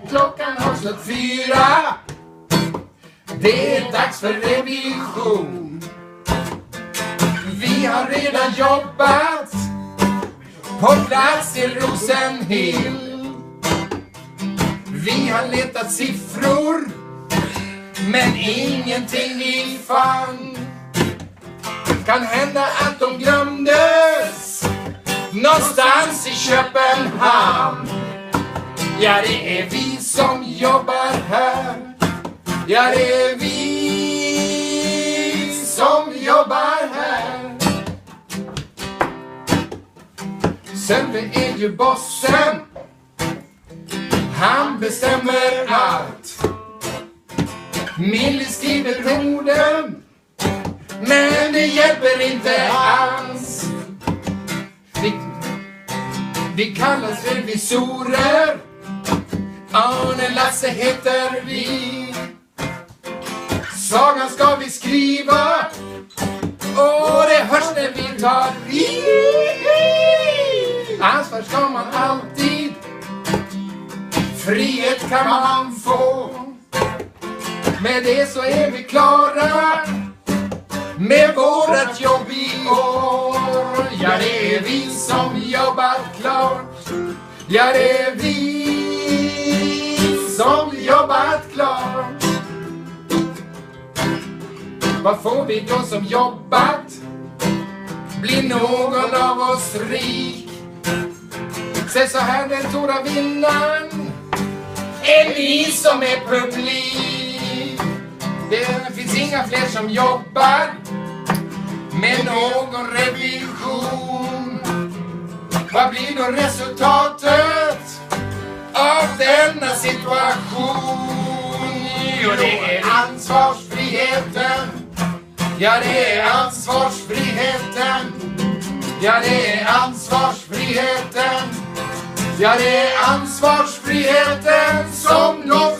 Klockan har slått 4. Det är dags för revision. Vi har redan jobbat på plats i Rosenhill. Vi har letat siffror, men ingenting vi fann. Kan hända att de glömdes någonstans i Köpenhamn. Ja, det är vi som jobbar här. Ja, det är vi som jobbar här. Sölve är ju bossen. Han bestämmer allt. Millie skriver orden, men det hjälper inte alls. Vi kallas revisorer. Arne Lasse heter vi. Sagan ska vi skriva, och det hörs när vi tar i. Ansvar ska man alltid, frihet kan man få. Med det så är vi klara med vårat jobb i år. Ja, det är vi som jobbar klart. Ja, det är vi som jobbat klart. Vad får vi då som jobbat? Blir någon av oss rik? Säg så här, den stora vinnaren är ni som är publik. Det finns inga fler som jobbar med någon revision. Vad blir då resultatet av denna situation? Jo, det är ansvarsfriheten. Ja, det är ansvarsfriheten. Ja, det är ansvarsfriheten. Ja, det är ansvarsfriheten som någon